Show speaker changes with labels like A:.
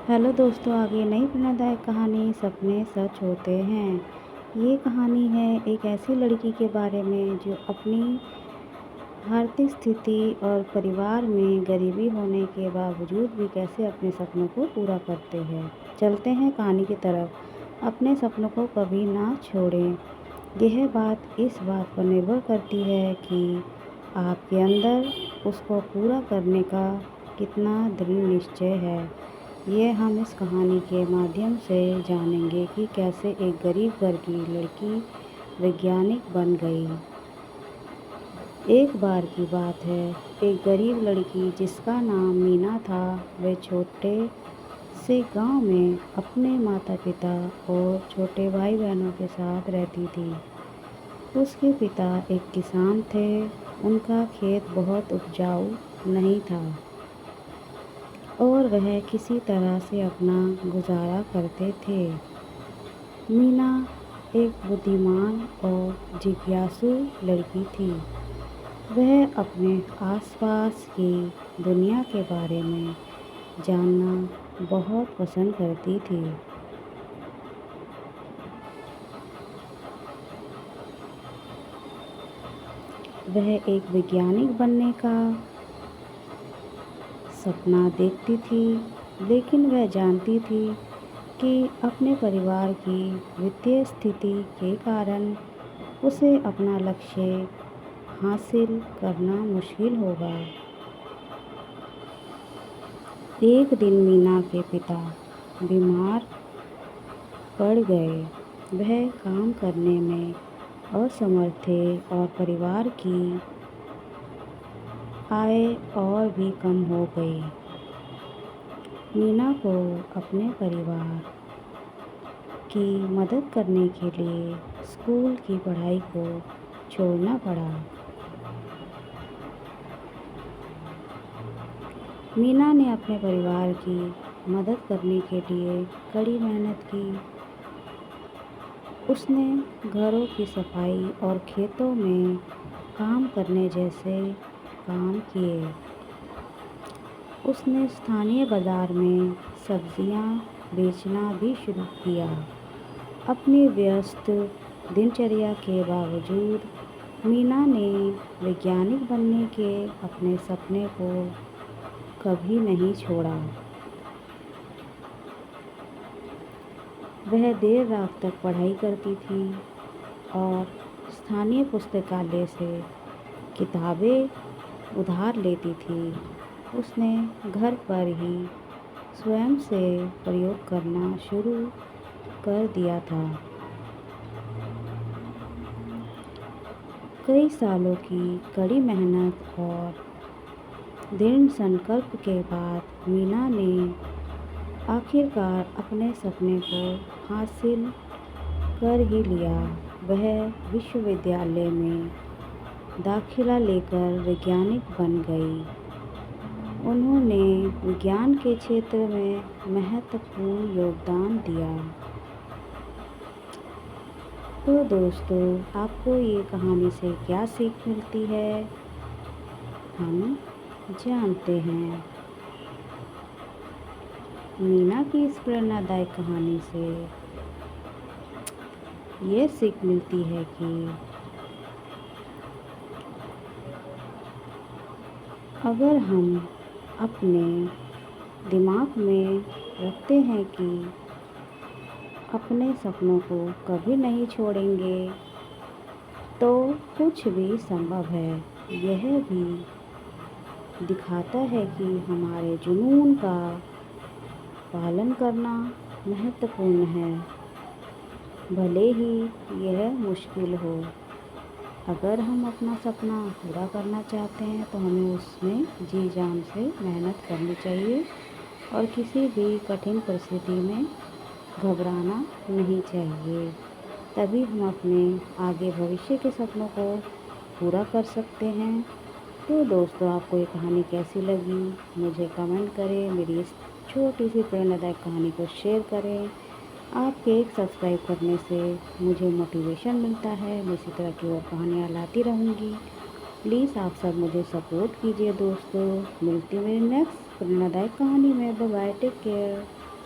A: Hello दोस्तों, आगे नई प्रेरणादायक कहानी सपने सच होते हैं। ये कहानी है एक ऐसी लड़की के बारे में जो अपनी आर्थिक स्थिति और परिवार में गरीबी होने के बावजूद भी कैसे अपने सपनों को पूरा करते हैं। चलते हैं कहानी की तरफ। अपने सपनों को कभी ना छोड़ें। यह बात इस बात पर निर्भर करती है कि आपके अंदर उसको पूरा करने का कितना दृढ़ निश्चय है। ये हम इस कहानी के माध्यम से जानेंगे कि कैसे एक गरीब घर की लड़की वैज्ञानिक बन गई। एक बार की बात है, एक गरीब लड़की जिसका नाम मीना था, वह छोटे से गांव में अपने माता पिता और छोटे भाई बहनों के साथ रहती थी। उसके पिता एक किसान थे। उनका खेत बहुत उपजाऊ नहीं था और वह किसी तरह से अपना गुजारा करते थे। मीना एक बुद्धिमान और जिज्ञासु लड़की थी। वह अपने आसपास की दुनिया के बारे में जानना बहुत पसंद करती थी। वह एक वैज्ञानिक बनने का सपना देखती थी, लेकिन वह जानती थी कि अपने परिवार की वित्तीय स्थिति के कारण उसे अपना लक्ष्य हासिल करना मुश्किल होगा। एक दिन मीना के पिता बीमार पड़ गए। वह काम करने में असमर्थ थे और परिवार की आय और भी कम हो गई। मीना को अपने परिवार की मदद करने के लिए स्कूल की पढ़ाई को छोड़ना पड़ा। मीना ने अपने परिवार की मदद करने के लिए कड़ी मेहनत की। उसने घरों की सफाई और खेतों में काम करने जैसे काम किए। उसने स्थानीय बाजार में सब्जियां बेचना भी शुरू किया। अपनी व्यस्त दिनचर्या के बावजूद मीना ने वैज्ञानिक बनने के अपने सपने को कभी नहीं छोड़ा। वह देर रात तक पढ़ाई करती थी और स्थानीय पुस्तकालय से किताबें उधार लेती थी। उसने घर पर ही स्वयं से प्रयोग करना शुरू कर दिया था। कई सालों की कड़ी मेहनत और दृढ़ संकल्प के बाद मीना ने आखिरकार अपने सपने को हासिल कर ही लिया। वह विश्वविद्यालय में दाखिला लेकर वैज्ञानिक बन गई। उन्होंने विज्ञान के क्षेत्र में महत्वपूर्ण योगदान दिया। तो दोस्तों, आपको ये कहानी से क्या सीख मिलती है, हम जानते हैं। मीना की इस प्रेरणादायक कहानी से ये सीख मिलती है कि अगर हम अपने दिमाग में रखते हैं कि अपने सपनों को कभी नहीं छोड़ेंगे, तो कुछ भी संभव है। यह भी दिखाता है कि हमारे जुनून का पालन करना महत्वपूर्ण है, भले ही यह मुश्किल हो। अगर हम अपना सपना पूरा करना चाहते हैं तो हमें उसमें जी जान से मेहनत करनी चाहिए और किसी भी कठिन परिस्थिति में घबराना नहीं चाहिए। तभी हम अपने आगे भविष्य के सपनों को पूरा कर सकते हैं। तो दोस्तों, आपको ये कहानी कैसी लगी, मुझे कमेंट करें। मेरी इस छोटी सी प्रेरणादायक कहानी को शेयर करें। आपके एक सब्सक्राइब करने से मुझे मोटिवेशन मिलता है। मैं इसी तरह की और कहानियाँ लाती रहूँगी। प्लीज़ आप सब मुझे सपोर्ट कीजिए दोस्तों। मिलती मेरी नेक्स्ट प्रेरणादायक कहानी में। Bye bye, take care.